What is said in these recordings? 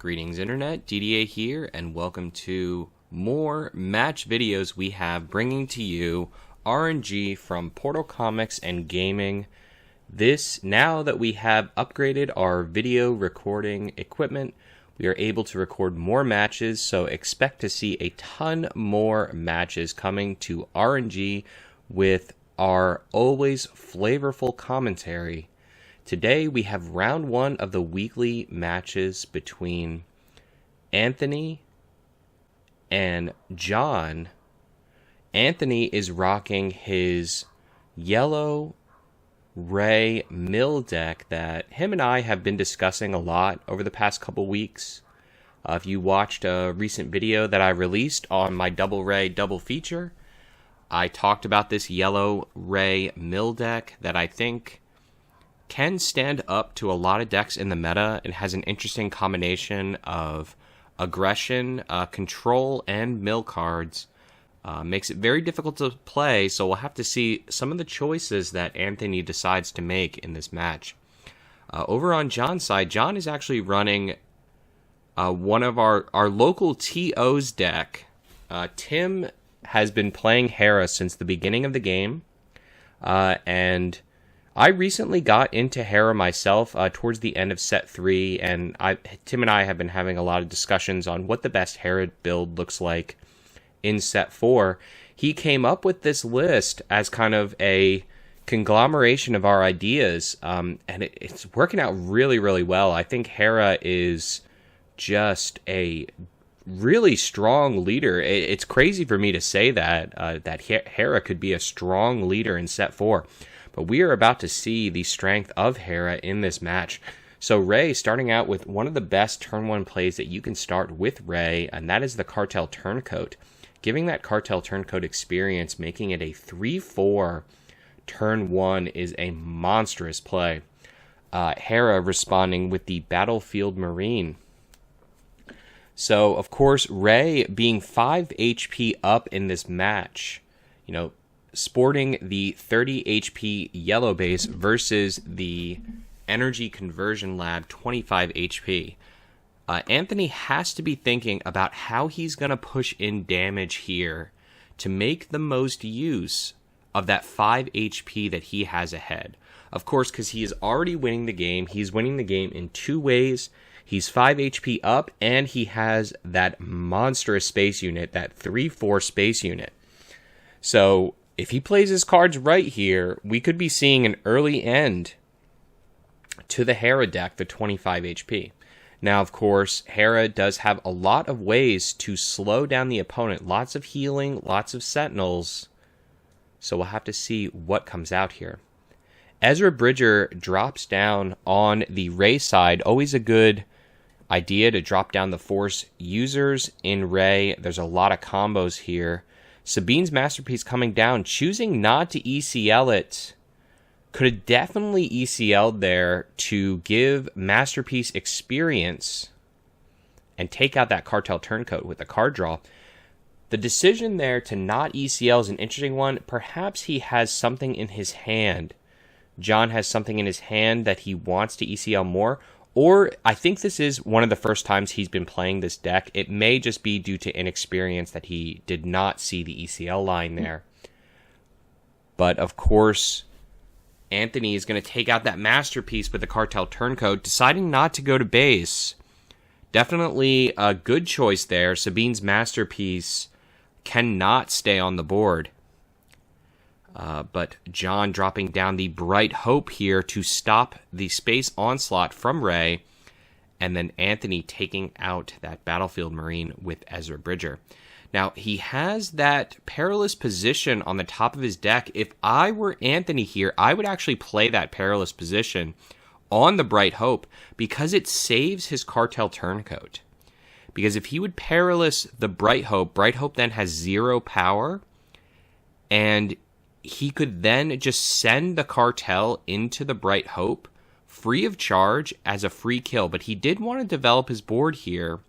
Greetings Internet, DDA here, and welcome to more match videos we have bringing to you RNG from Portal Comics and Gaming. Now that we have upgraded our video recording equipment, we are able to record more matches, so expect to see a ton more matches coming to RNG with our always flavorful commentary. Today we have round one of the weekly matches between Anthony and John. Anthony is rocking his yellow Rey mill deck that him and I have been discussing a lot over the past couple weeks. If you watched a recent video that I released on my double Rey double feature, I talked about this yellow Rey mill deck that I think can stand up to a lot of decks in the meta. It has an interesting combination of aggression, control, and mill cards. Makes it very difficult to play, so we'll have to see some of the choices that Anthony decides to make in this match. Over on John's side, John is actually running one of our local TO's deck. Tim has been playing Hera since the beginning of the game, and I recently got into Hera myself towards the end of set 3, and Tim and I have been having a lot of discussions on what the best Hera build looks like in set 4. He came up with this list as kind of a conglomeration of our ideas, and it's working out really, really well. I think Hera is just a really strong leader. It's crazy for me to say that Hera could be a strong leader in set 4. But we are about to see the strength of Hera in this match. So Rey starting out with one of the best turn 1 plays that you can start with Rey, and that is the Cartel Turncoat. Giving that Cartel Turncoat experience, making it a 3-4 turn 1 is a monstrous play. Hera responding with the Battlefield Marine. So, of course, Rey being 5 HP up in this match, sporting the 30 HP yellow base versus the Energy Conversion Lab 25 HP. Anthony has to be thinking about how he's going to push in damage here to make the most use of that 5 HP that he has ahead. Of course, because he is already winning the game. He's winning the game in 2 ways. He's 5 HP up, and he has that monstrous space unit, that 3-4 space unit. So if he plays his cards right here, we could be seeing an early end to the Hera deck, the 25 HP. Now, of course, Hera does have a lot of ways to slow down the opponent. Lots of healing, lots of sentinels. So we'll have to see what comes out here. Ezra Bridger drops down on the Rey side. Always a good idea to drop down the Force users in Rey. There's a lot of combos here. Sabine's Masterpiece coming down, choosing not to ECL it. Could have definitely ECL'd there to give Masterpiece experience and take out that Cartel Turncoat with the card draw. The decision there to not ECL is an interesting one. Perhaps he has something in his hand. John has something in his hand that he wants to ECL more. Or I think this is one of the first times he's been playing this deck. It may just be due to inexperience that he did not see the ECL line there. But of course, Anthony is going to take out that Masterpiece with the Cartel Turncoat, deciding not to go to base. Definitely a good choice there. Sabine's Masterpiece cannot stay on the board. But John dropping down the Bright Hope here to stop the space onslaught from Rey. And then Anthony taking out that Battlefield Marine with Ezra Bridger. Now, he has that Perilous Position on the top of his deck. If I were Anthony here, I would actually play that Perilous Position on the Bright Hope because it saves his Cartel Turncoat. Because if he would Perilous the Bright Hope then has 0 power, and he could then just send the Cartel into the Bright Hope free of charge as a free kill. But he did want to develop his board here,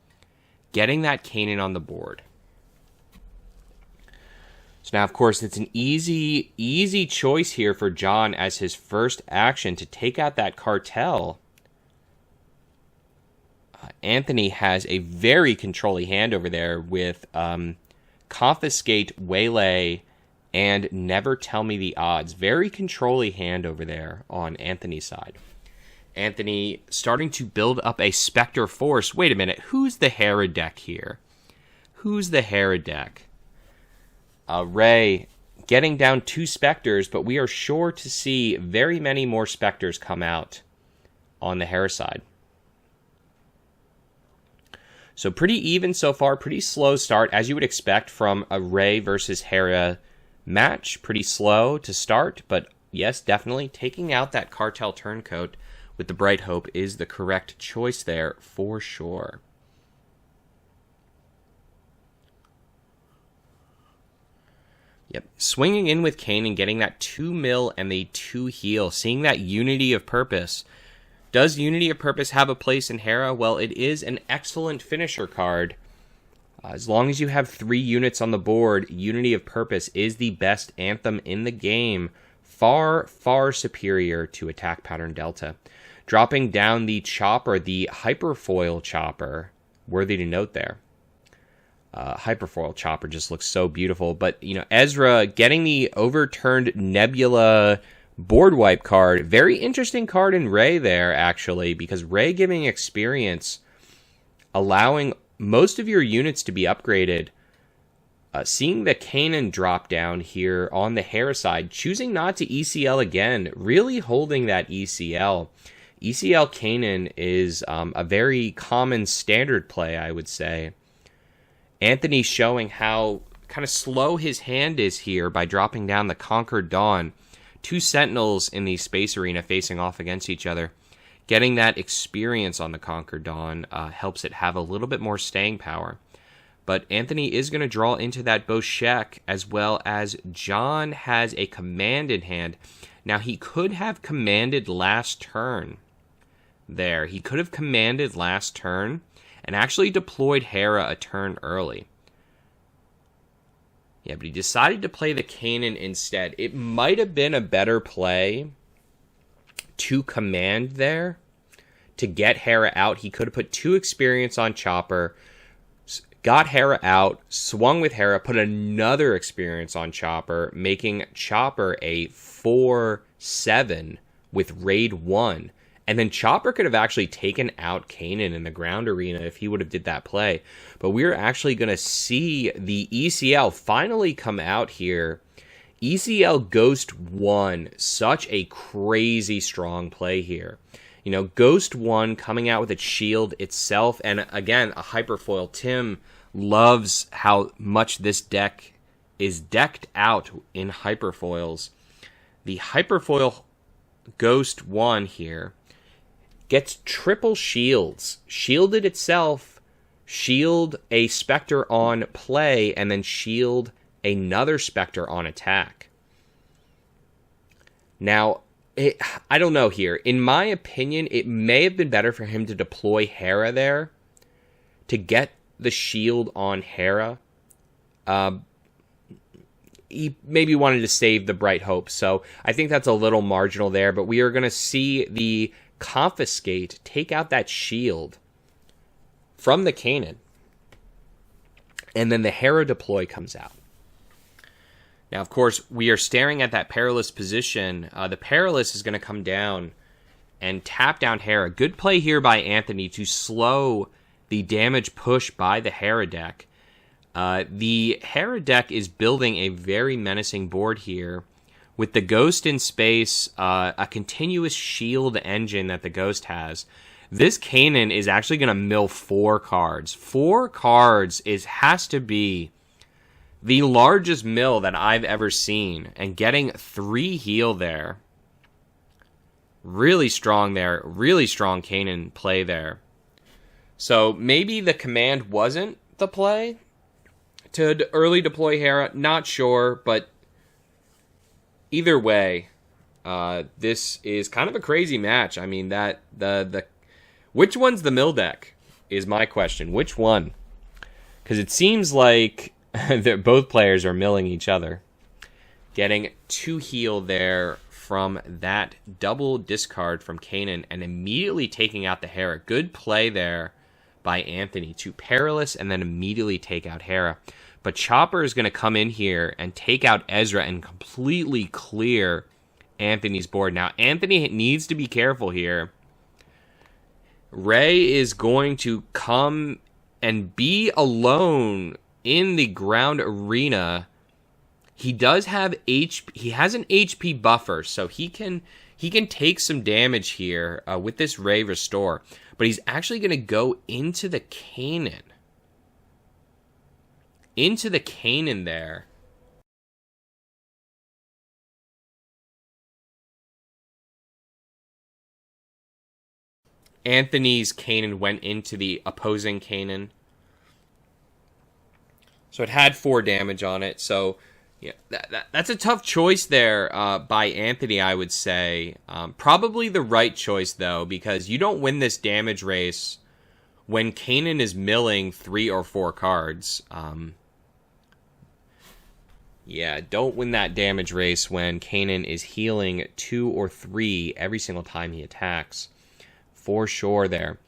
getting that Kanan on the board. So now, of course, it's an easy choice here for John as his first action to take out that Cartel Anthony has a very controlling hand over there with Confiscate, Waylay, and Never Tell Me the Odds. Very controlling hand over there on Anthony's side. Anthony starting to build up a Spectre force. Wait a minute, who's the Hera deck here? Who's the Hera deck? Rey getting down 2 Spectres, but we are sure to see very many more Spectres come out on the Hera side. So pretty even so far, pretty slow start, as you would expect from a Rey versus Hera match. Pretty slow to start, but yes, definitely taking out that Cartel Turncoat with the Bright Hope is the correct choice there for sure. Yep, swinging in with Kane and getting that 2 mil and the 2 heal, seeing that Unity of Purpose. Does Unity of Purpose have a place in Hera? Well, it is an excellent finisher card. As long as you have 3 units on the board, Unity of Purpose is the best Anthem in the game. Far, far superior to Attack Pattern Delta. Dropping down the Chopper, the Hyperfoil Chopper. Worthy to note there. Hyperfoil Chopper just looks so beautiful. But, you know, Ezra getting the Overturned Nebula board wipe card. Very interesting card in Rey there, actually, because Rey giving experience, allowing most of your units to be upgraded. Seeing the Kanan drop down here on the Hera side, choosing not to ECL again, really holding that ECL. ECL Kanan is a very common standard play, I would say. Anthony showing how kind of slow his hand is here by dropping down the Conquered Dawn. 2 Sentinels in the Space Arena facing off against each other. Getting that experience on the Conquered Dawn helps it have a little bit more staying power. But Anthony is going to draw into that Boshek, as well as John has a command in hand. Now, he could have commanded last turn there. He could have commanded last turn and actually deployed Hera a turn early. Yeah, but he decided to play the Kanan instead. It might have been a better play to command there to get Hera out. He could have put 2 experience on Chopper, got Hera out, swung with Hera, put another experience on Chopper, making Chopper a 4/7 with Raid 1. And then Chopper could have actually taken out Kanan in the ground arena if he would have did that play. But we're actually going to see the ECL finally come out here. ECL Ghost 1, such a crazy strong play here. You know, Ghost 1 coming out with its shield itself, and again, a Hyperfoil. Tim loves how much this deck is decked out in Hyperfoils. The Hyperfoil Ghost 1 here gets triple shields. Shielded itself, shield a Spectre on play, and then shield another Spectre on attack. Now, I don't know here. In my opinion, it may have been better for him to deploy Hera there to get the shield on Hera. He maybe wanted to save the Bright Hope, so I think that's a little marginal there, but we are going to see the Confiscate take out that shield from the Kanan, and then the Hera deploy comes out. Now, of course, we are staring at that Perilous position. The Perilous is going to come down and tap down Hera. Good play here by Anthony to slow the damage push by the Hera deck. The Hera deck is building a very menacing board here. With the Ghost in space, a continuous shield engine that the Ghost has. This Kanan is actually going to mill 4 cards. 4 cards has to be the largest mill that I've ever seen. And getting 3 heal there. Really strong there. Really strong Kanan play there. So maybe the command wasn't the play to early deploy Hera. Not sure, but either way, this is kind of a crazy match. I mean, which one's the mill deck is my question. Which one? Because it seems like both players are milling each other. Getting 2 heal there from that double discard from Kanan and immediately taking out the Hera. Good play there by Anthony to Perilous and then immediately take out Hera. But Chopper is going to come in here and take out Ezra and completely clear Anthony's board. Now, Anthony needs to be careful here. Rey is going to come and be alone in the ground arena. He does have he has an HP buffer, so he can take some damage here with this Rey Restore. But he's actually going to go into the Kanan. Into the Kanan there. Anthony's Kanan went into the opposing Kanan. So it had 4 damage on it. So yeah, that's a tough choice there by Anthony, I would say. Probably the right choice, though, because you don't win this damage race when Kanan is milling 3 or 4 cards. Yeah, don't win that damage race when Kanan is healing 2 or 3 every single time he attacks. For sure there.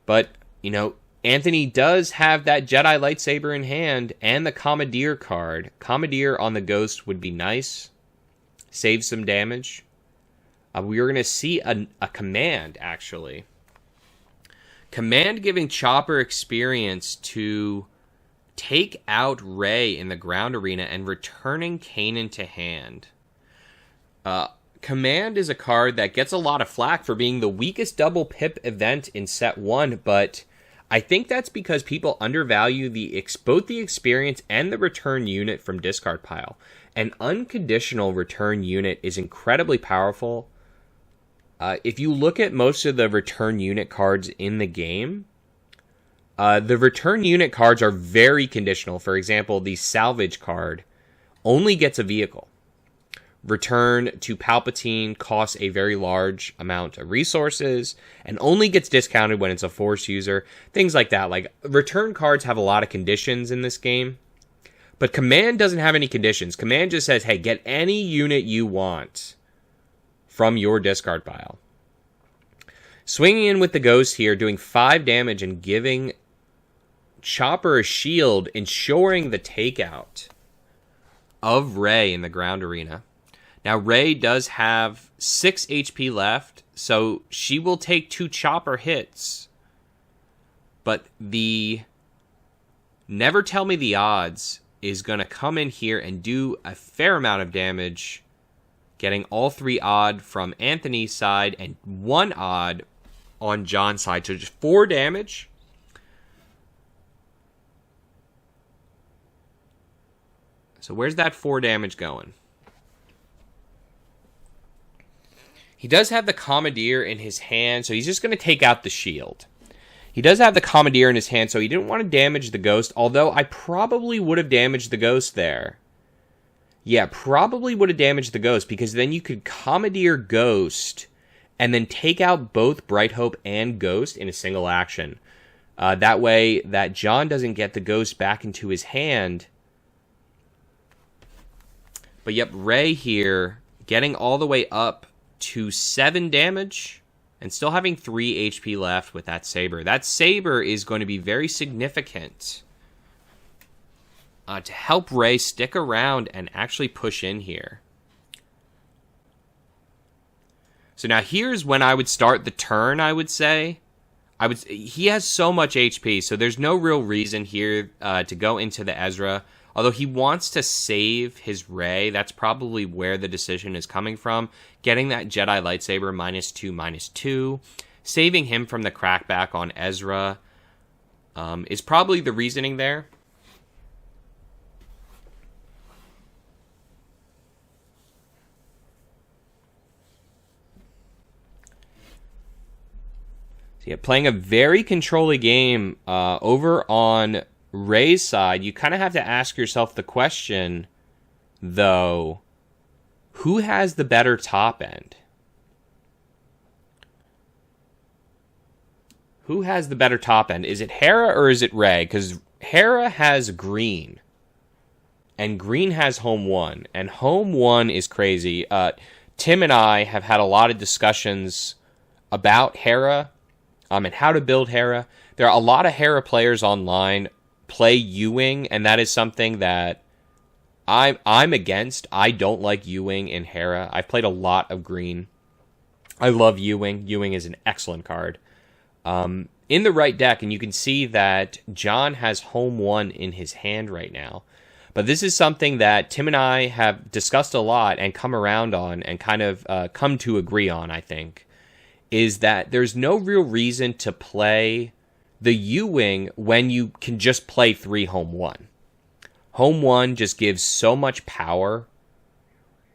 But, you know, Anthony does have that Jedi lightsaber in hand and the Commandeer card. Commandeer on the Ghost would be nice. Save some damage. We are going to see a command, actually. Command giving Chopper experience to take out Rey in the ground arena and returning Kanan to hand. Command is a card that gets a lot of flack for being the weakest double pip event in set 1, but I think that's because people undervalue both the experience and the return unit from discard pile. An unconditional return unit is incredibly powerful. If you look at most of the return unit cards in the game, the return unit cards are very conditional. For example, the salvage card only gets a vehicle. Return to Palpatine costs a very large amount of resources and only gets discounted when it's a Force user. Things like that. Like, return cards have a lot of conditions in this game. But Command doesn't have any conditions. Command just says, hey, get any unit you want from your discard pile. Swinging in with the Ghost here, doing 5 damage and giving Chopper a shield, ensuring the takeout of Rey in the ground arena. Now, Rey does have 6 HP left, so she will take 2 Chopper hits. But the Never Tell Me the Odds is going to come in here and do a fair amount of damage, getting all 3 odd from Anthony's side and 1 odd on John's side. So just 4 damage. So where's that 4 damage going? He does have the Commandeer in his hand, so he's just going to take out the shield. He does have the Commandeer in his hand, so he didn't want to damage the Ghost, although I probably would have damaged the Ghost there. Yeah, probably would have damaged the Ghost, because then you could Commandeer Ghost and then take out both Bright Hope and Ghost in a single action. That way, that John doesn't get the Ghost back into his hand. But yep, Rey here, getting all the way up to 7 damage and still having 3 HP left with that saber. That saber is going to be very significant to help Rey stick around and actually push in here. So now here's when I would start the turn, I would say. He has so much HP, so there's no real reason here to go into the Ezra. Although he wants to save his Rey, that's probably where the decision is coming from. Getting that Jedi lightsaber -2/-2, saving him from the crackback on Ezra is probably the reasoning there. So yeah, playing a very controlling game over on Rey's side. You kind of have to ask yourself the question, though, who has the better top end? Who has the better top end? Is it Hera or is it Rey? Because Hera has green, and green has home 1, and home 1 is crazy. Tim and I have had a lot of discussions about Hera and how to build Hera. there are a lot of Hera players online play U-Wing, and that is something that I'm against. I don't like U-Wing in Hera. I've played a lot of green. I love U-Wing. U-Wing is an excellent card. In the right deck, and you can see that John has home 1 in his hand right now. But this is something that Tim and I have discussed a lot and come around on and kind of come to agree on, I think, is that there's no real reason to play the U-Wing when you can just play 3 home 1. Home 1 just gives so much power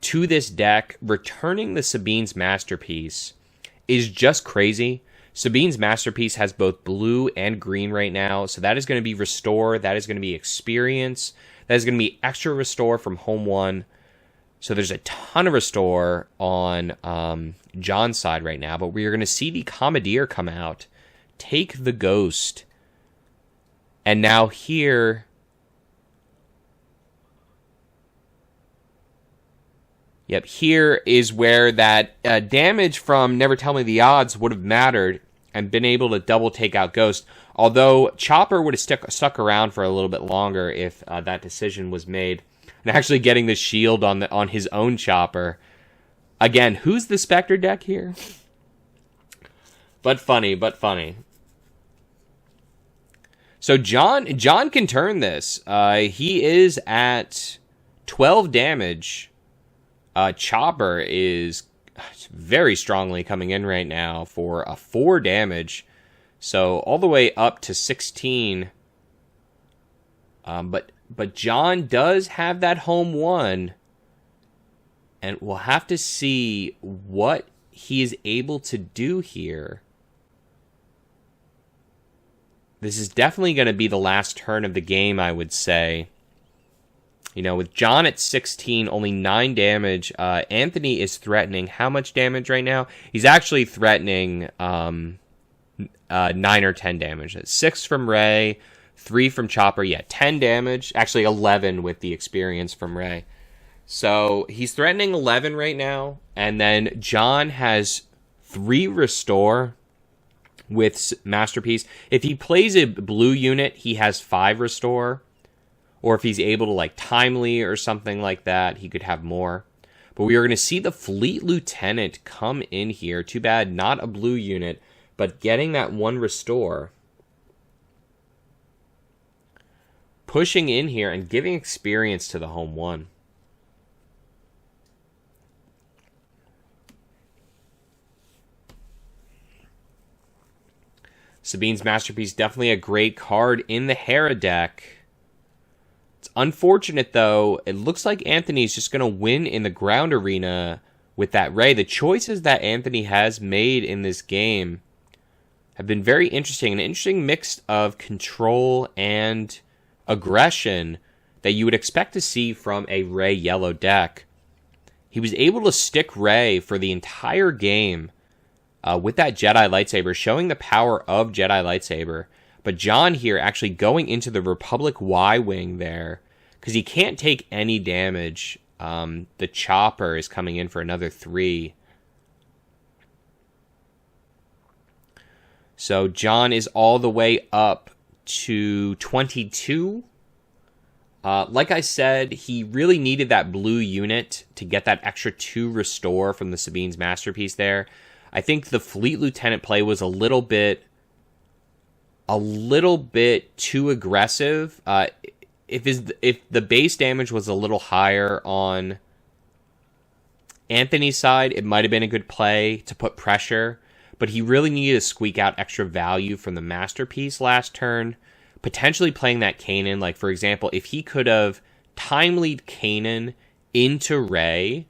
to this deck. Returning the Sabine's Masterpiece is just crazy. Sabine's Masterpiece has both blue and green right now, so that is going to be Restore, that is going to be Experience, that is going to be extra Restore from Home 1. So there's a ton of Restore on John's side right now, but we are going to see the Commandeer come out, take the Ghost, and now here... Yep, here is where that damage from Never Tell Me the Odds would have mattered and been able to double take out Ghost. Although Chopper would have stuck around for a little bit longer if that decision was made. And actually getting the shield on his own Chopper. Again, who's the Spectre deck here? But funny, but funny. So John can turn this. He is at 12 damage. Chopper is very strongly coming in right now for a 4 damage. So all the way up to 16. But John does have that home 1. And we'll have to see what he is able to do here. This is definitely going to be the last turn of the game, I would say. You know, with John at 16, only 9 damage. Anthony is threatening how much damage right now? He's actually threatening 9 or 10 damage. 6 from Rey, 3 from Chopper. Yeah, 10 damage. Actually, 11 with the experience from Rey. So he's threatening 11 right now. And then John has 3 Restore with Masterpiece. If he plays a blue unit, he has 5 Restore. Or if he's able to, like, Timely or something like that, he could have more. But we are going to see the Fleet Lieutenant come in here. Too bad, not a blue unit, but getting that 1 Restore. Pushing in here and giving experience to the home 1. Sabine's Masterpiece, definitely a great card in the Hera deck. Unfortunate, though, it looks like Anthony's just going to win in the ground arena with that Rey. The choices that Anthony has made in this game have been very interesting. An interesting mix of control and aggression that you would expect to see from a Rey Yellow deck. He was able to stick Rey for the entire game with that Jedi Lightsaber, showing the power of Jedi Lightsaber. But John here actually going into the Republic Y-Wing there, because he can't take any damage. The Chopper is coming in for another 3. So John is all the way up to 22. Like I said, he really needed that blue unit to get that extra 2 Restore from the Sabine's Masterpiece there. I think the Fleet Lieutenant play was a little bit too aggressive. If the base damage was a little higher on Anthony's side, it might have been a good play to put pressure, but he really needed to squeak out extra value from the Masterpiece last turn, potentially playing that Kanan. Like, for example, if he could have timelied Kanan into Rey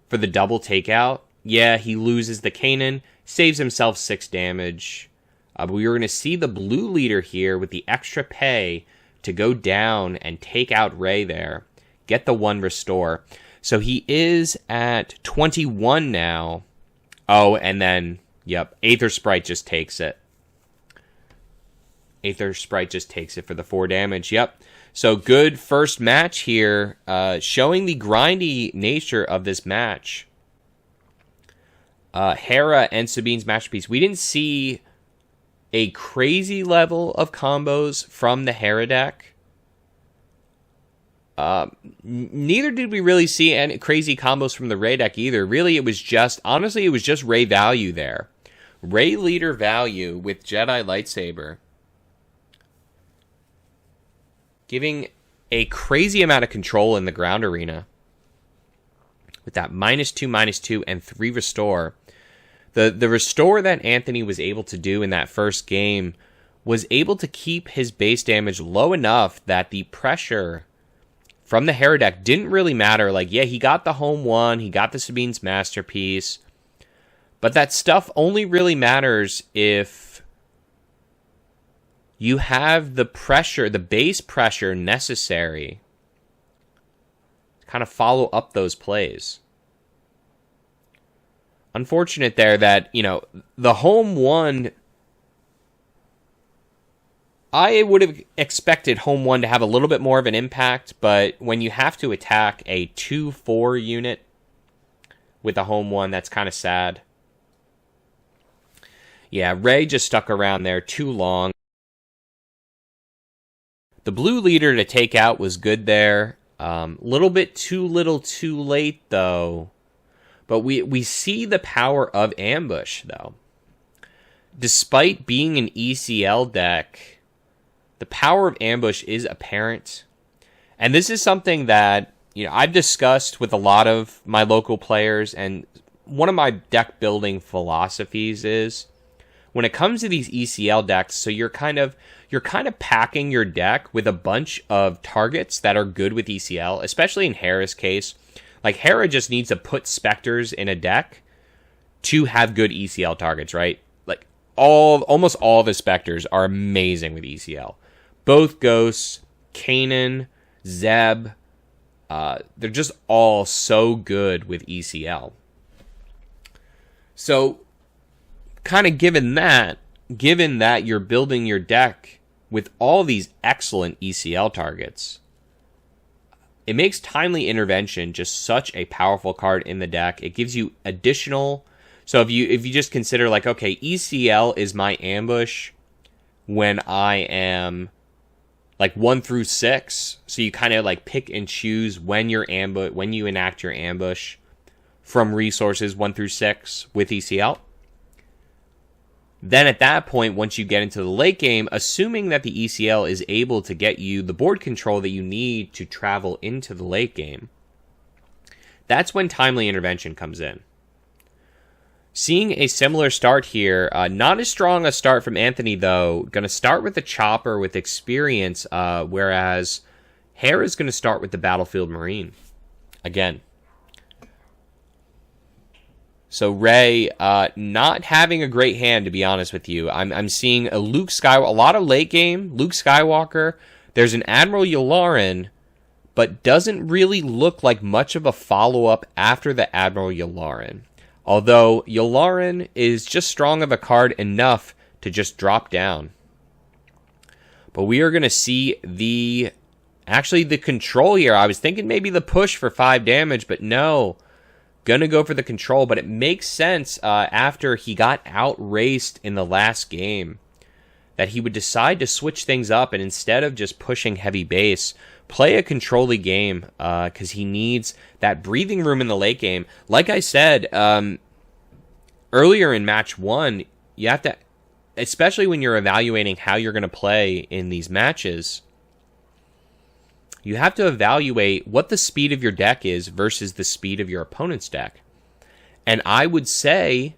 for the double takeout, yeah, he loses the Kanan, saves himself 6 damage. But we were going to see the blue leader here with the extra pay to go down and take out Rey there. Get the 1 Restore. So he is at 21 now. Oh, and then, yep, Aether Sprite just takes it. Aether Sprite just takes it for the 4 damage. Yep. So good first match here, showing the grindy nature of this match. Hera and Sabine's Masterpiece. We didn't see a crazy level of combos from the Hera deck. Neither did we really see any crazy combos from the Rey deck either. Really, honestly, it was just Rey value there. Rey leader value with Jedi Lightsaber, giving a crazy amount of control in the ground arena with that -2/-2 and 3 restore. The restore that Anthony was able to do in that first game was able to keep his base damage low enough that the pressure from the Hera deck didn't really matter. Like, yeah, he got the home one, he got the Sabine's Masterpiece, but that stuff only really matters if you have the pressure, the base pressure necessary to kind of follow up those plays. Unfortunate there that, the home one, I would have expected home one to have a little bit more of an impact, but when you have to attack a 2/4 unit with a home one, that's kind of sad. Yeah, Rey just stuck around there too long. The blue leader to take out was good there. Little bit too little too late, though. But we see the power of ambush, though. Despite being an ECL deck, the power of ambush is apparent. And this is something that, I've discussed with a lot of my local players, and one of my deck building philosophies is when it comes to these ECL decks, so you're kind of packing your deck with a bunch of targets that are good with ECL, especially in Hera's case. Like, Hera just needs to put Spectres in a deck to have good ECL targets, right? Like, almost all the Spectres are amazing with ECL. Both Ghosts, Kanan, Zeb, they're just all so good with ECL. So, kind of given that you're building your deck with all these excellent ECL targets, it makes Timely Intervention just such a powerful card in the deck. It gives you additional. So if you just consider, like, okay, ECL is my ambush when I am like 1 through 6. So you kind of like pick and choose when you enact your ambush from resources 1 through 6 with ECL. Then at that point, once you get into the late game, assuming that the ECL is able to get you the board control that you need to travel into the late game, that's when Timely Intervention comes in. Seeing a similar start here, not as strong a start from Anthony, though. Going to start with the Chopper with experience, whereas Hera's going to start with the Battlefield Marine. Again. So Rey, not having a great hand, to be honest with you. I'm seeing a lot of late game Luke Skywalker. There's an Admiral Yularen, but doesn't really look like much of a follow-up after the Admiral Yularen. Although Yularen is just strong of a card enough to just drop down. But we are going to see the control here. I was thinking maybe the push for 5 damage, but no. Gonna go for the control, but it makes sense after he got outraced in the last game that he would decide to switch things up and instead of just pushing heavy base, play a control-y game because he needs that breathing room in the late game. Like I said earlier in match 1, you have to, especially when you're evaluating how you're going to play in these matches, you have to evaluate what the speed of your deck is versus the speed of your opponent's deck. And I would say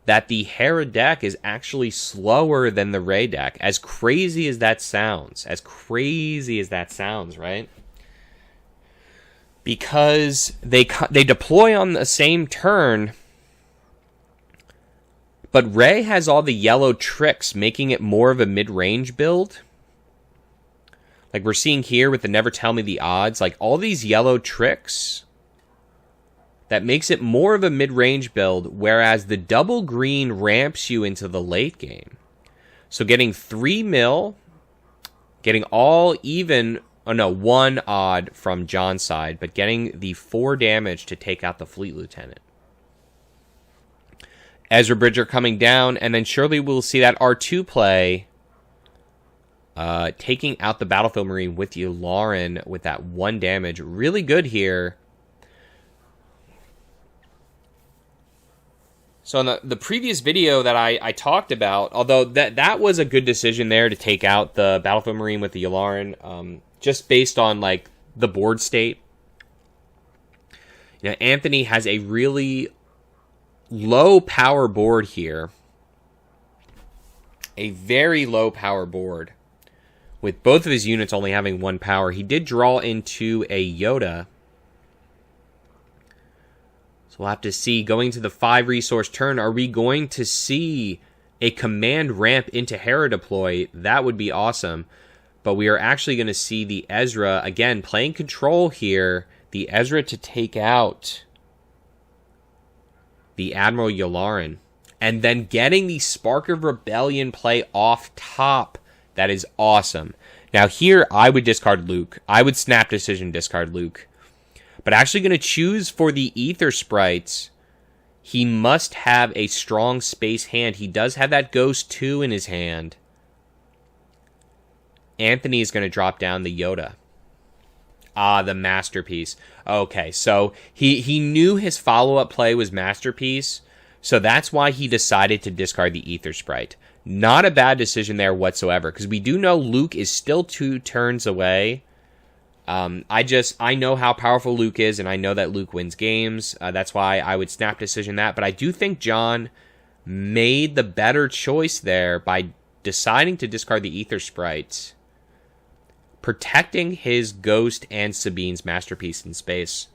that the Hera deck is actually slower than the Rey deck. As crazy as that sounds, right? Because they deploy on the same turn, but Rey has all the yellow tricks, making it more of a mid-range build. Like we're seeing here with the Never Tell Me the Odds, like all these yellow tricks, that makes it more of a mid-range build, whereas the double green ramps you into the late game. So getting 3 mil, getting all even, 1 odd from John's side, but getting the 4 damage to take out the Fleet Lieutenant. Ezra Bridger coming down, and then surely we'll see that R2 play, taking out the Battlefield Marine with Yularen with that 1 damage. Really good here. So in the previous video that I talked about, although that was a good decision there to take out the Battlefield Marine with the Yularen, just based on like the board state. You know, Anthony has a really low power board here. A very low power board. With both of his units only having 1 power. He did draw into a Yoda. So we'll have to see, going to the 5 resource turn, are we going to see a command ramp into Hera deploy? That would be awesome. But we are actually going to see the Ezra, again, playing control here. The Ezra to take out the Admiral Yularen. And then getting the Spark of Rebellion play off top. That is awesome. Now here, I would discard Luke. I would snap decision discard Luke. But actually going to choose for the Ether Sprites. He must have a strong space hand. He does have that Ghost 2 in his hand. Anthony is going to drop down the Yoda. Ah, the Masterpiece. Okay, so he knew his follow-up play was Masterpiece, so that's why he decided to discard the Ether Sprite. Not a bad decision there whatsoever, because we do know Luke is still 2 turns away. I know how powerful Luke is, and I know that Luke wins games. That's why I would snap decision that, but I do think John made the better choice there by deciding to discard the Ether Sprites, protecting his Ghost and Sabine's Masterpiece in space.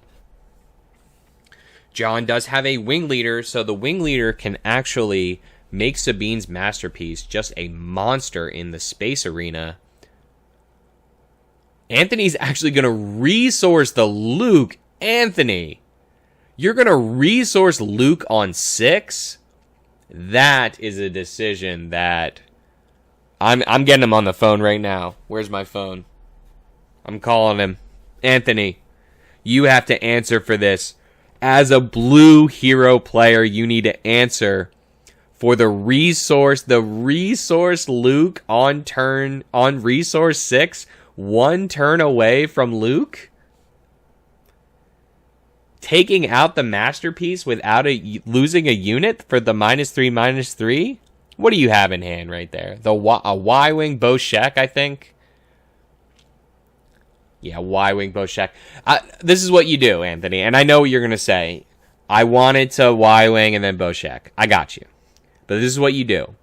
John does have a Wing Leader, so the Wing Leader can actually make Sabine's Masterpiece just a monster in the space arena. Anthony's actually going to resource the Luke. Anthony, you're going to resource Luke on 6? That is a decision that... I'm getting him on the phone right now. Where's my phone? I'm calling him. Anthony, you have to answer for this. As a blue hero player, you need to answer for the resource Luke on resource 6, 1 turn away from Luke. Taking out the Masterpiece without losing a unit for the -3/-3? What do you have in hand right there? A Y-Wing Boshek, I think. Yeah, Y-Wing Boshek. This is what you do, Anthony, and I know what you're going to say. I wanted to Y-Wing and then Boshek. I got you. But this is what you do.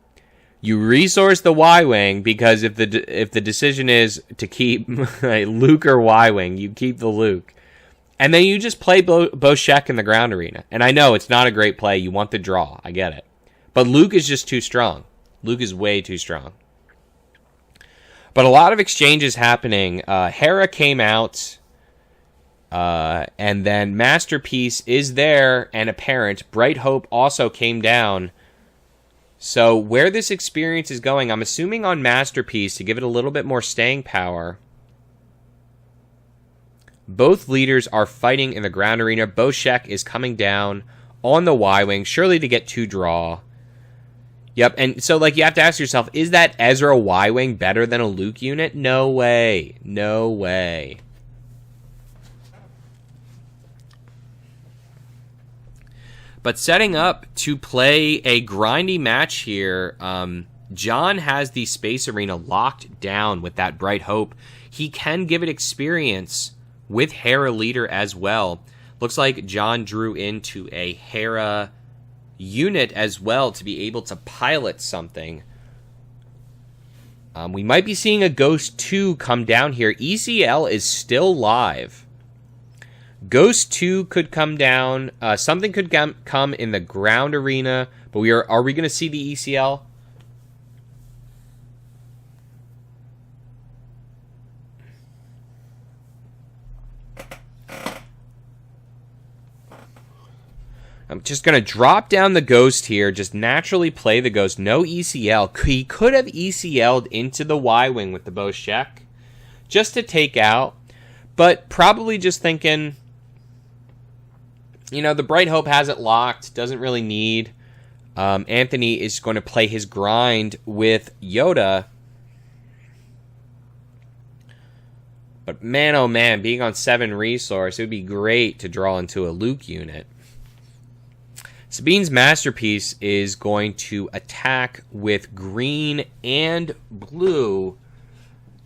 You resource the Y-Wing because if the decision is to keep Luke or Y-Wing, you keep the Luke. And then you just play Boshek in the ground arena. And I know it's not a great play. You want the draw. I get it. But Luke is just too strong. Luke is way too strong. But a lot of exchanges happening. Hera came out. And then Masterpiece is there and apparent. Bright Hope also came down. So where this experience is going, I'm assuming on Masterpiece to give it a little bit more staying power. Both leaders are fighting in the ground arena. Boshek is coming down on the Y-Wing, surely to get 2 draw. Yep, and so like you have to ask yourself, is that Ezra Y-Wing better than a Luke unit? No way. No way. But setting up to play a grindy match here, John has the space arena locked down with that Bright Hope. He can give it experience with Hera leader as well. Looks like John drew into a Hera unit as well to be able to pilot something. We might be seeing a Ghost 2 come down here. ECL is still live. Ghost 2 could come down. Something could come in the ground arena. But are we going to see the ECL? I'm just going to drop down the Ghost here. Just naturally play the Ghost. No ECL. He could have ECL'd into the Y-Wing with the Boshek. Just to take out. But probably just thinking, you know, the Bright Hope has it locked. Doesn't really need Anthony is going to play his grind with Yoda. But man, oh man, being on 7 resource, it would be great to draw into a Luke unit. Sabine's Masterpiece is going to attack with green and blue,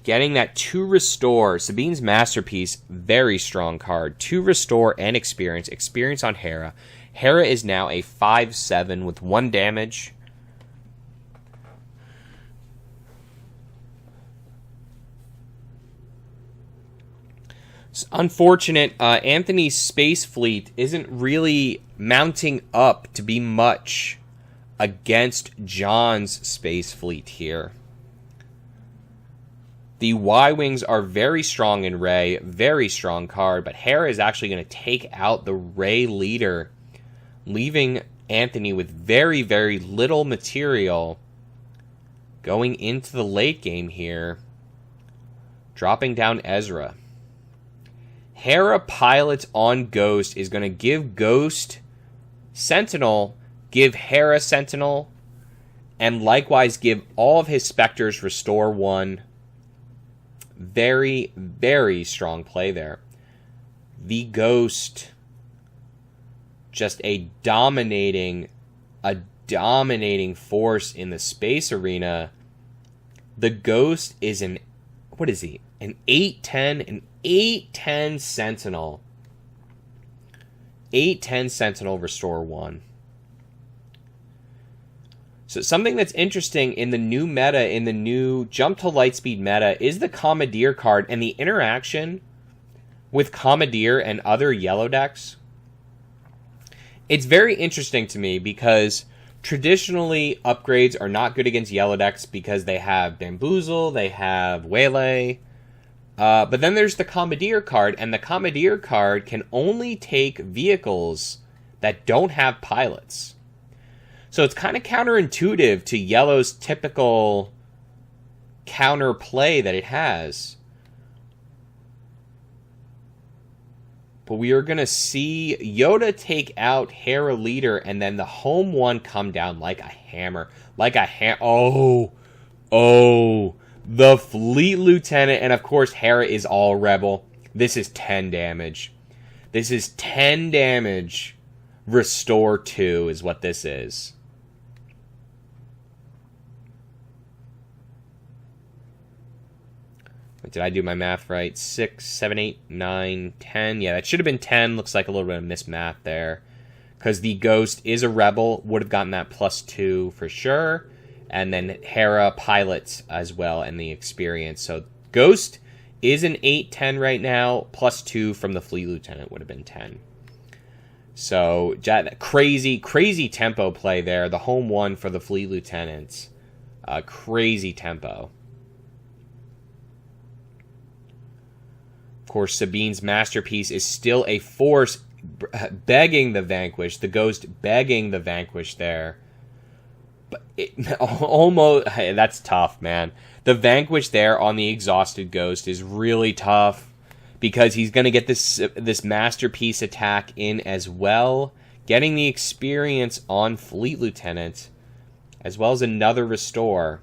getting that 2 restore. Sabine's Masterpiece, very strong card. 2 restore and experience. Experience on Hera. Hera is now a 5/7 with 1 damage. It's unfortunate, Anthony's space fleet isn't really mounting up to be much against John's space fleet here. The Y-Wings are very strong in Rey, very strong card, but Hera is actually going to take out the Rey leader, leaving Anthony with very, very little material going into the late game here, dropping down Ezra. Hera pilots on Ghost is going to give Ghost Sentinel, give Hera Sentinel, and likewise give all of his Spectres restore 1. Very, very strong play there. The Ghost, just a dominating force in the space arena. The Ghost is an, what is he? An 8/10, an 8/10 Sentinel. 8/10 Sentinel, restore 1. So something that's interesting in the new meta, in the new Jump to Lightspeed meta, is the Commandeer card and the interaction with Commandeer and other yellow decks. It's very interesting to me because traditionally upgrades are not good against yellow decks because they have Bamboozle, they have Waylay. But then there's the Commandeer card, and the Commandeer card can only take vehicles that don't have pilots. So it's kind of counterintuitive to Yellow's typical counter play that it has. But we are going to see Yoda take out Hera Leader, and then the home one come down like a hammer. Oh! The Fleet Lieutenant, and of course Hera is all Rebel. This is 10 damage. This is 10 damage. Restore 2 is what this is. Wait, did I do my math right? 6, 7, 8, 9, 10. Yeah, that should have been 10. Looks like a little bit of mismath there. Because the Ghost is a Rebel. Would have gotten that +2 for sure. And then Hera pilots as well and the experience. So Ghost is an 8/10 right now. +2 from the Fleet Lieutenant would have been 10. So crazy tempo play there. The home one for the Fleet Lieutenants. Crazy tempo. Of course, Sabine's Masterpiece is still a force begging the Vanquish. The Ghost begging the Vanquish there. But almost, that's tough, man. The Vanquish there on the exhausted Ghost is really tough because he's going to get this Masterpiece attack in as well, getting the experience on Fleet Lieutenant, as well as another restore.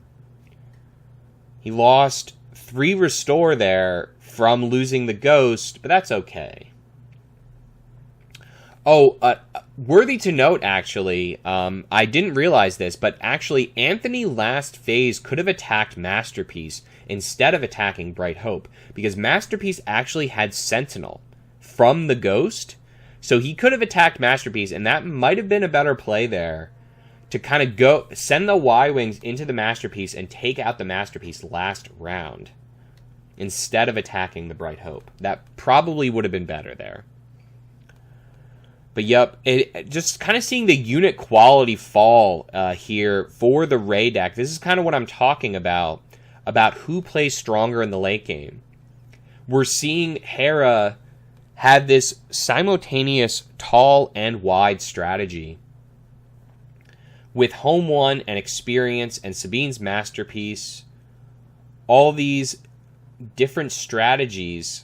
He lost 3 restore there from losing the Ghost, but that's okay. Oh, worthy to note, actually, I didn't realize this, but actually Anthony last phase could have attacked Masterpiece instead of attacking Bright Hope, because Masterpiece actually had Sentinel from the Ghost, so he could have attacked Masterpiece, and that might have been a better play there, to kind of go send the Y-Wings into the Masterpiece and take out the Masterpiece last round, instead of attacking the Bright Hope. That probably would have been better there. But yep, just kind of seeing the unit quality fall here for the Rey deck. This is kind of what I'm talking about who plays stronger in the late game. We're seeing Hera have this simultaneous tall and wide strategy with Home One and Experience and Sabine's Masterpiece. All these different strategies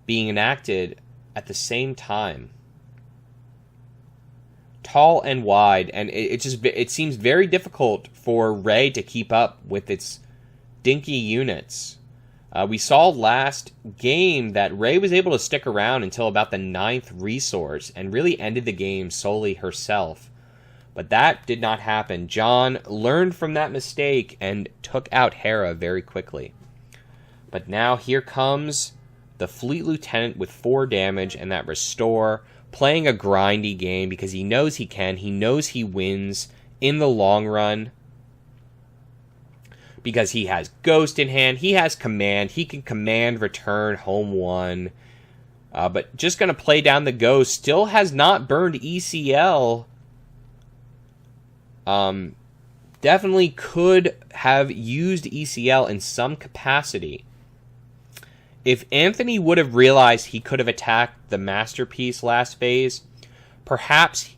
being enacted at the same time. tall and wide, and it seems very difficult for Rey to keep up with its dinky units. We saw last game that Rey was able to stick around until about the 9th resource and really ended the game solely herself. But that did not happen. John learned from that mistake and took out Hera very quickly. But now here comes the Fleet Lieutenant with 4 damage and that restore, playing a grindy game because he knows he can. He knows he wins in the long run because he has Ghost in hand. He has Command. He can Command return home 1. But just going to play down the Ghost. Still has not burned ECL. Definitely could have used ECL in some capacity. If Anthony would have realized he could have attacked the Masterpiece last phase, perhaps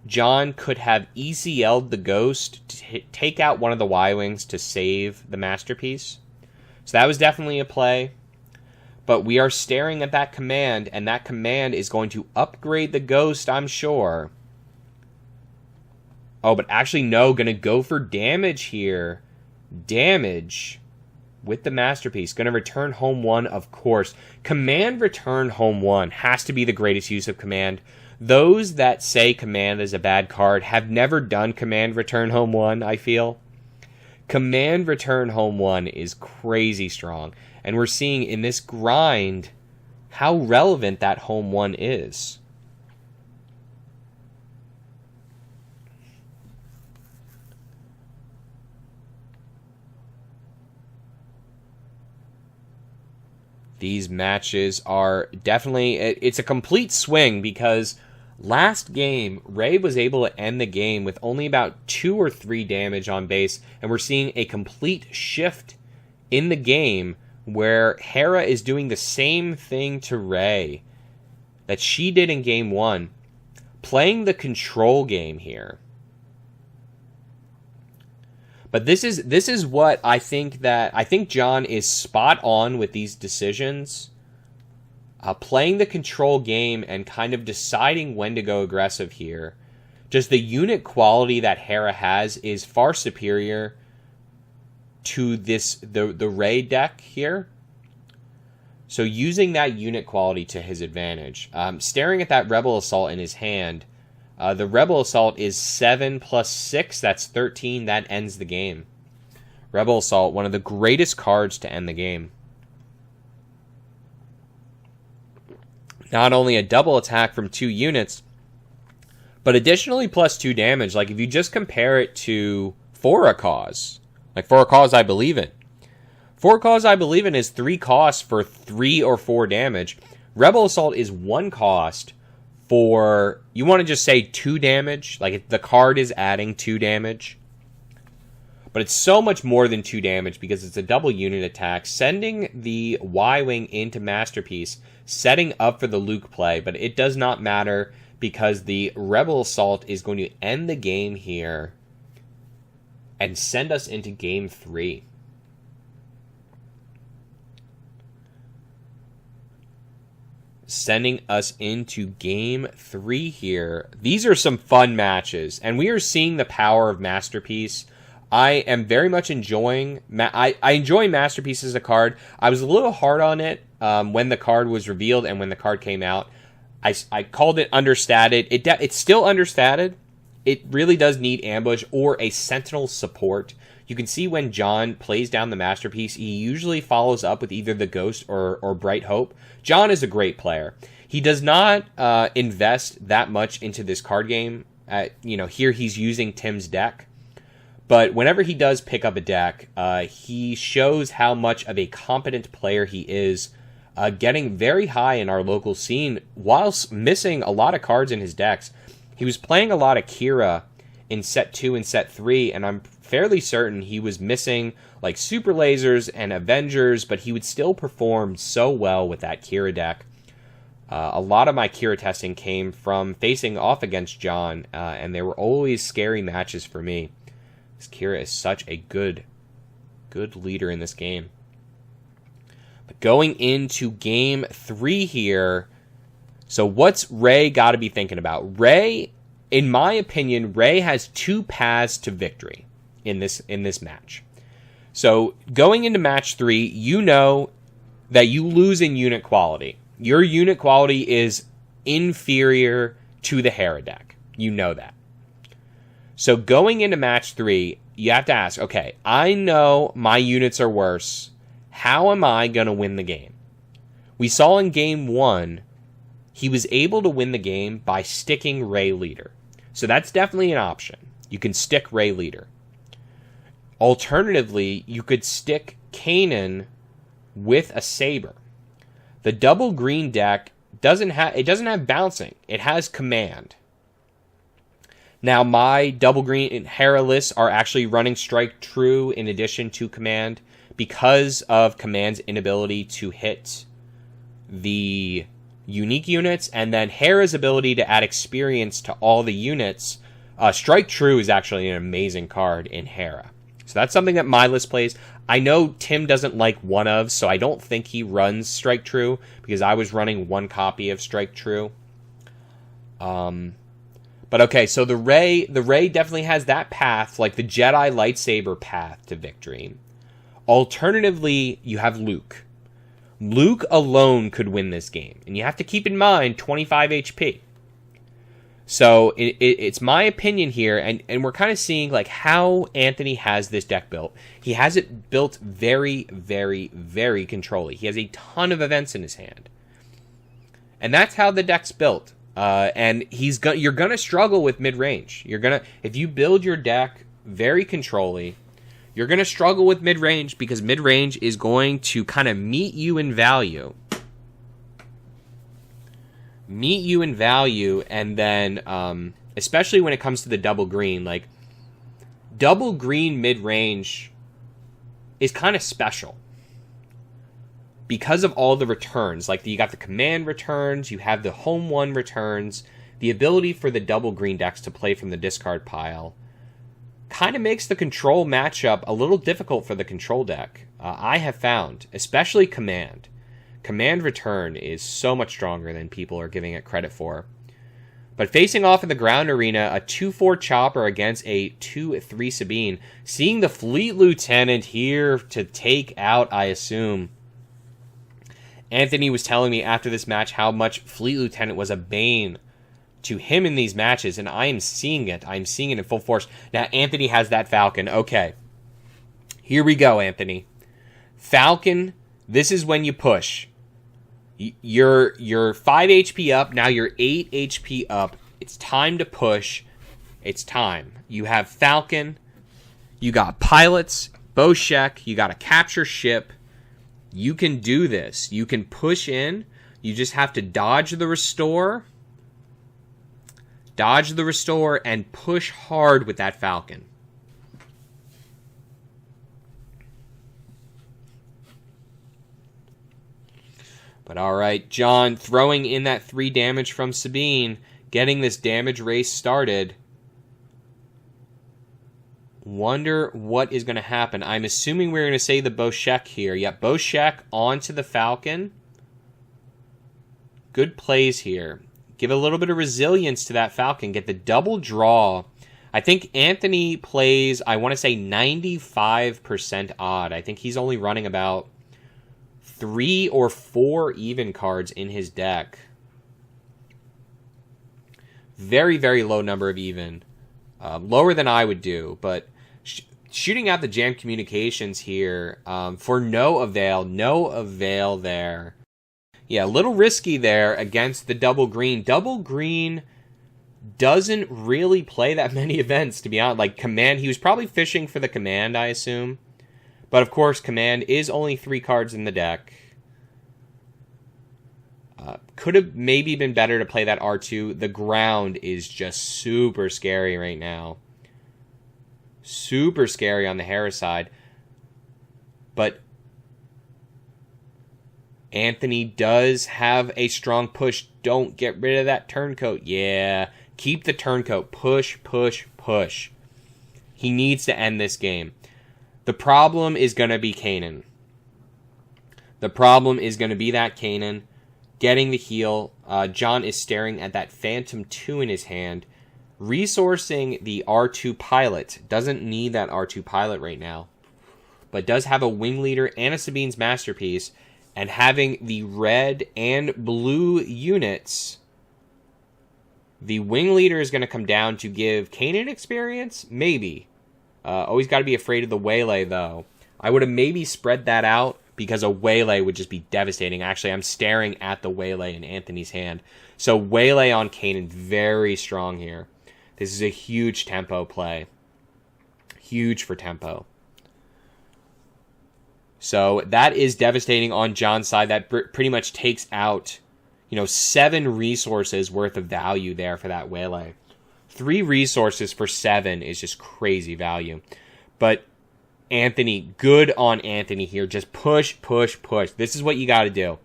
John could have ECL'd the Ghost to take out one of the Y-Wings to save the Masterpiece. So that was definitely a play. But we are staring at that command, and that command is going to upgrade the Ghost, I'm sure. Oh, but actually, no, going to go for damage here. Damage with the Masterpiece. Going to return home 1, of course. Command return home 1 has to be the greatest use of Command. Those that say Command is a bad card have never done Command return home 1, I feel. Command return home 1 is crazy strong. And we're seeing in this grind how relevant that home 1 is. These matches are definitely, it's a complete swing because last game, Rey was able to end the game with only about 2 or 3 damage on base, and we're seeing a complete shift in the game where Hera is doing the same thing to Rey that she did in game 1, playing the control game here. But this is what I think John is spot on with these decisions. Playing the control game and kind of deciding when to go aggressive here. Just the unit quality that Hera has is far superior to the Rey deck here. So using that unit quality to his advantage. Staring at that Rebel Assault in his hand. The Rebel Assault is 7 plus 6. That's 13. That ends the game. Rebel Assault, one of the greatest cards to end the game. Not only a double attack from 2 units, but additionally plus 2 damage. Like if you just compare it to For a Cause. Like For a Cause I Believe In. For a Cause I Believe In is 3 costs for 3 or 4 damage. Rebel Assault is 1 cost for, you want to just say 2 damage, like the card is adding 2 damage. But it's so much more than 2 damage because it's a double unit attack, sending the Y-Wing into Masterpiece, setting up for the Luke play, but it does not matter because the Rebel Assault is going to end the game here and send us into game 3. Sending us into game 3 here. These are some fun matches, and we are seeing the power of Masterpiece. I am very much enjoying... I enjoy Masterpiece as a card. I was a little hard on it when the card was revealed and when the card came out. I called it understated. It's still understated. It really does need ambush or a Sentinel support. You can see when John plays down the Masterpiece, he usually follows up with either the Ghost or Bright Hope. John is a great player. He does not invest that much into this card game. Here he's using Tim's deck. But whenever he does pick up a deck, he shows how much of a competent player he is, getting very high in our local scene whilst missing a lot of cards in his decks. He was playing a lot of Kira in set 2 and set 3, and I'm fairly certain he was missing like Super Lasers and Avengers, but he would still perform so well with that Kira deck. A lot of my Kira testing came from facing off against John, and they were always scary matches for me. This Kira is such a good leader in this game. But going into game 3 here, so what's Rey got to be thinking about? Rey, in my opinion, Rey has two paths to victory in this match. So going into match 3, you know that you lose in unit quality. Your unit quality is inferior to the Hera deck. You know that. So going into match 3, you have to ask, okay, I know my units are worse. How am I going to win the game? We saw in game 1, he was able to win the game by sticking Rey leader. So that's definitely an option. You can stick Rey leader. Alternatively, you could stick Kanan with a Saber. The double green deck doesn't have bouncing. It has command. Now, my double green Hera lists are actually running Strike True in addition to command because of command's inability to hit the unique units, and then Hera's ability to add experience to all the units. Strike True is actually an amazing card in Hera. So that's something that my list plays. I know Tim doesn't like one of, so I don't think he runs Strike True, because I was running one copy of Strike True. But okay, so the Rey definitely has that path, like the Jedi lightsaber path to victory. Alternatively, you have Luke. Luke alone could win this game, and you have to keep in mind 25 HP. So it's my opinion here, and we're kind of seeing like how Anthony has this deck built. He has it built very, very, very controlly. He has a ton of events in his hand, and that's how the deck's built. And you're gonna struggle with mid range. If you build your deck very controlly, you're gonna struggle with mid range because mid range is going to kind of meet you in value. And then especially when it comes to the double green, like double green mid-range is kind of special because of all the returns. Like you got the command returns, you have the home one returns, the ability for the double green decks to play from the discard pile kind of makes the control matchup a little difficult for the control deck. I have found, especially command. Command return is so much stronger than people are giving it credit for. But facing off in the ground arena, a 2-4 Chopper against a 2-3 Sabine. Seeing the Fleet Lieutenant here to take out, I assume. Anthony was telling me after this match how much Fleet Lieutenant was a bane to him in these matches, and I am seeing it. I'm seeing it in full force. Now, Anthony has that Falcon. Okay. Here we go, Anthony. Falcon, this is when you push. You're 5 HP up, now you're 8 HP up. It's time to push. It's time. You have Falcon, you got pilots, Boshek, you got a capture ship. You can do this. You can push in. You just have to dodge the restore. Dodge the restore and push hard with that Falcon. But alright, John throwing in that 3 damage from Sabine, getting this damage race started. Wonder what is going to happen. I'm assuming we're going to say the Boshek here. Yep, Boshek onto the Falcon. Good plays here. Give a little bit of resilience to that Falcon. Get the double draw. I think Anthony plays, I want to say 95% odd. I think he's only running about 3 or 4 even cards in his deck. Very, very low number of even. Lower than I would do, but shooting out the jam communications here for no avail. No avail there. Yeah, a little risky there against the double green. Double green doesn't really play that many events, to be honest. Like command, he was probably fishing for the command, I assume. But of course, command is only 3 cards in the deck. Could have maybe been better to play that R2. The ground is just super scary right now. Super scary on the Hera side. But Anthony does have a strong push. Don't get rid of that turncoat. Yeah, keep the turncoat. Push, push, push. He needs to end this game. The problem is going to be Kanan. The problem is going to be that Kanan getting the heal. John is staring at that Phantom 2 in his hand. resourcing the R2 pilot. Doesn't need that R2 pilot right now, but does have a wing leader and a Sabine's Masterpiece, and having the red and blue units. The wing leader is going to come down to give Kanan experience? Maybe. Always got to be afraid of the waylay, though. I would have maybe spread that out, because a waylay would just be devastating. Actually, I'm staring at the waylay in Anthony's hand. So waylay on Kanan, very strong here. This is a huge tempo play. Huge for tempo. So that is devastating on John's side. That pretty much takes out, 7 resources worth of value there for that waylay. 3 resources for 7 is just crazy value. But Anthony, good on Anthony here. Just push, push, push. This is what you got to do.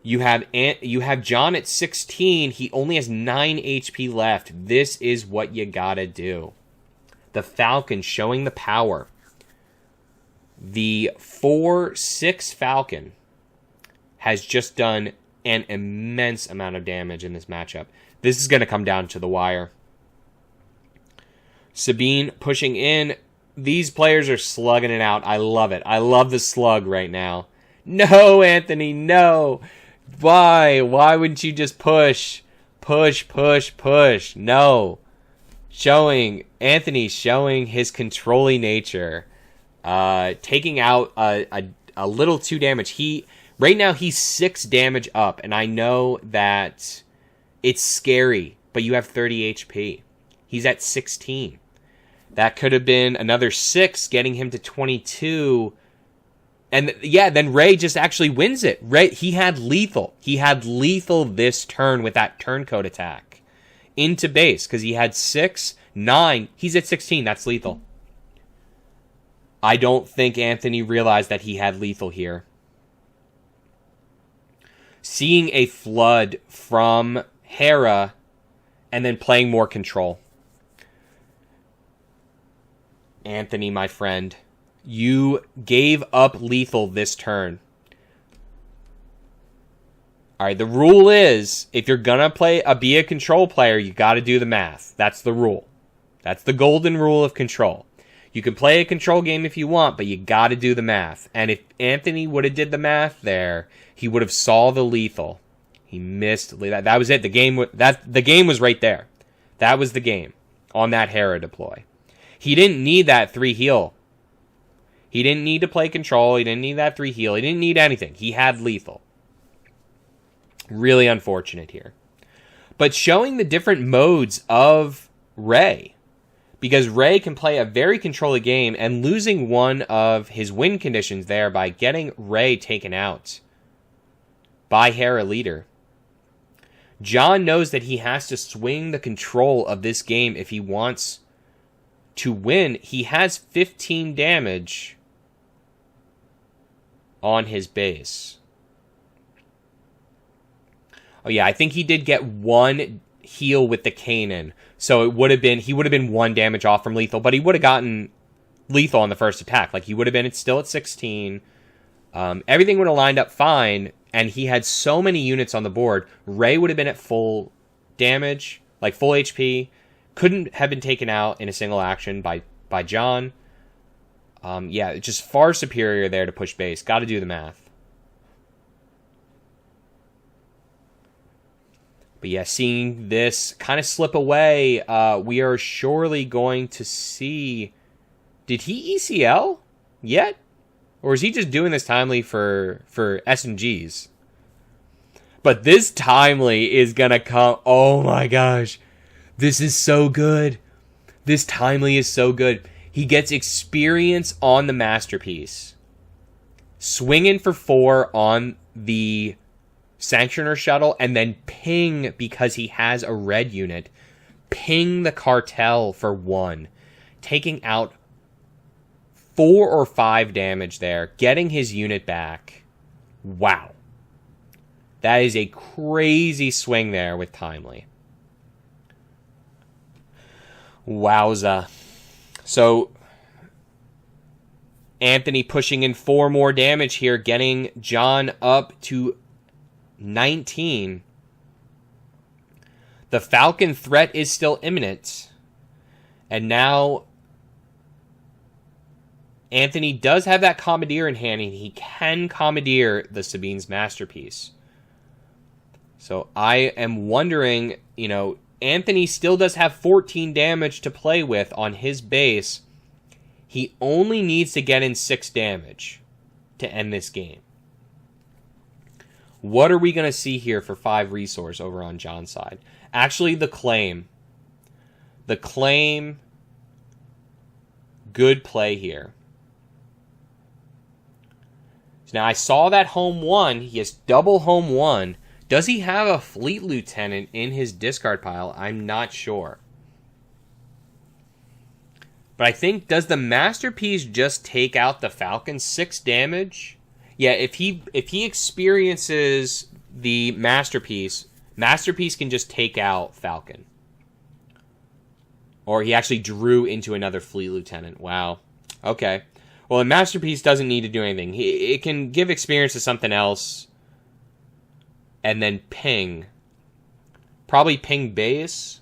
You have John at 16. He only has 9 HP left. This is what you got to do. The Falcon showing the power. The 4/6 Falcon has just done an immense amount of damage in this matchup. This is going to come down to the wire. Sabine pushing in. These players are slugging it out. I love it. I love the slug right now. No, Anthony, no. Why? Why wouldn't you just push? Push, push, push. No. Anthony showing his controlling nature. Taking out a little 2 damage. Right now he's 6 damage up, and I know that it's scary, but you have 30 HP. He's at 16. That could have been another 6, getting him to 22. And yeah, then Rey just actually wins it. He had lethal. He had lethal this turn with that turncoat attack into base, because he had 6, 9. He's at 16. That's lethal. I don't think Anthony realized that he had lethal here. Seeing a flood from Hera and then playing more control. Anthony, my friend, you gave up lethal this turn. Alright, the rule is, if you're gonna be a control player, you gotta do the math. That's the rule. That's the golden rule of control. You can play a control game if you want, but you gotta do the math. And if Anthony would have did the math there, he would have saw the lethal. He missed. That was it. The game was right there. That was the game on that Hera deploy. He didn't need that 3 heal. He didn't need to play control. He didn't need that 3 heal. He didn't need anything. He had lethal. Really unfortunate here. But showing the different modes of Rey. Because Rey can play a very controlled game, and losing one of his win conditions there by getting Rey taken out by Hera leader. John knows that he has to swing the control of this game if he wants to win. He has 15 damage on his base. Oh yeah, I think he did get 1 heal with the Kanan. So he would have been 1 damage off from lethal, but he would have gotten lethal on the first attack. Like, he would have been still at 16. Everything would have lined up fine, and he had so many units on the board. Rey would have been at full damage, like full HP. Couldn't have been taken out in a single action by John. Yeah, just far superior there to push base. Got to do the math. But yeah, seeing this kind of slip away, we are surely going to see... Did he ECL yet? Or is he just doing this timely for SMGs? But this timely is going to come... Oh my gosh. This is so good. This timely is so good. He gets experience on the Masterpiece. Swinging for 4 on the Sanctioner shuttle, and then ping, because he has a red unit, ping the cartel for 1, taking out 4 or 5 damage there, getting his unit back. Wow. That is a crazy swing there with timely. Wowza. So Anthony pushing in 4 more damage here, getting John up to 19. The Falcon threat is still imminent. And now Anthony does have that Commandeer in hand, and he can Commandeer the Sabine's Masterpiece. So I am wondering, you know, Anthony still does have 14 damage to play with on his base. He only needs to get in 6 damage to end this game. What are we going to see here for 5 resource over on John's side? Actually, the claim. The claim, good play here. So now I saw that home 1. He has double home 1. Does he have a Fleet Lieutenant in his discard pile? I'm not sure. But I think, does the Masterpiece just take out the Falcon? 6 damage? Yeah, if he experiences the Masterpiece, Masterpiece can just take out Falcon. Or he actually drew into another Fleet Lieutenant. Wow. Okay. Well, a Masterpiece doesn't need to do anything. It can give experience to something else. And then ping. Probably ping base.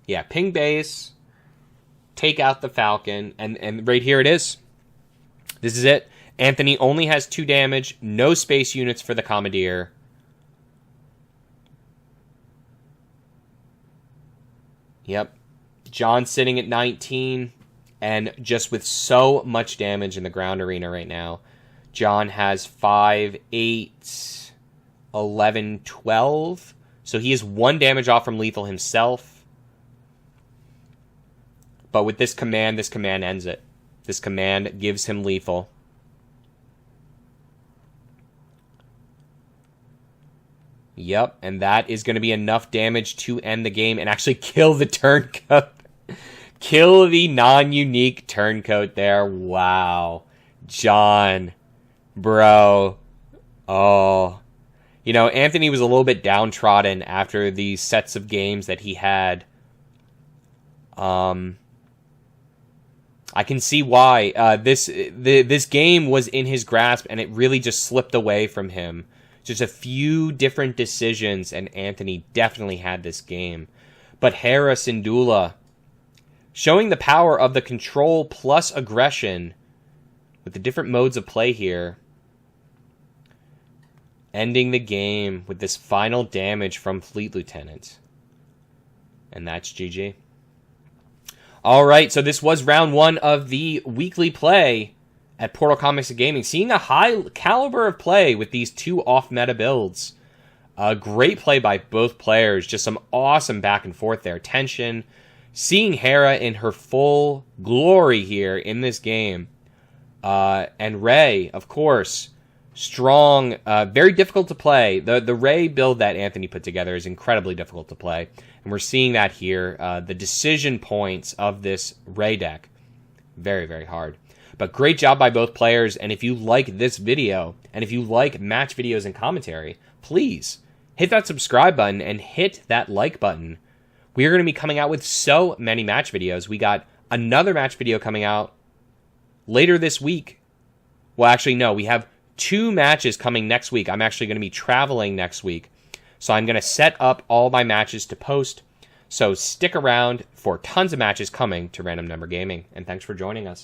Yeah, ping base. Take out the Falcon. And right here it is. This is it. Anthony only has 2 damage. No space units for the Commandeer. Yep. John sitting at 19. And just with so much damage in the ground arena right now. John has 5, 8, 11, 12. So he is 1 damage off from lethal himself. But with this command ends it. This command gives him lethal. Yep, and that is going to be enough damage to end the game and actually kill the turncoat. Kill the non-unique turncoat there. Wow. John. Bro. Oh. You know, Anthony was a little bit downtrodden after these sets of games that he had. I can see why. This game was in his grasp, and it really just slipped away from him. Just a few different decisions, and Anthony definitely had this game. But Hera Syndulla, showing the power of the control plus aggression with the different modes of play here. Ending the game with this final damage from Fleet Lieutenant. And that's GG. Alright, so this was round 1 of the weekly play at Portal Comics and Gaming. Seeing a high caliber of play with these 2 off-meta builds. A great play by both players. Just some awesome back and forth there. Tension. Seeing Hera in her full glory here in this game. And Rey, of course, strong, very difficult to play. The Rey build that Anthony put together is incredibly difficult to play. And we're seeing that here. The decision points of this Rey deck. Very, very hard. But great job by both players. And if you like this video, and if you like match videos and commentary, please hit that subscribe button and hit that like button. We are going to be coming out with so many match videos. We got another match video coming out later this week. Well, actually, no. We have 2 matches coming next week. I'm actually going to be traveling next week. So I'm going to set up all my matches to post. So stick around for tons of matches coming to Random Number Gaming. And thanks for joining us.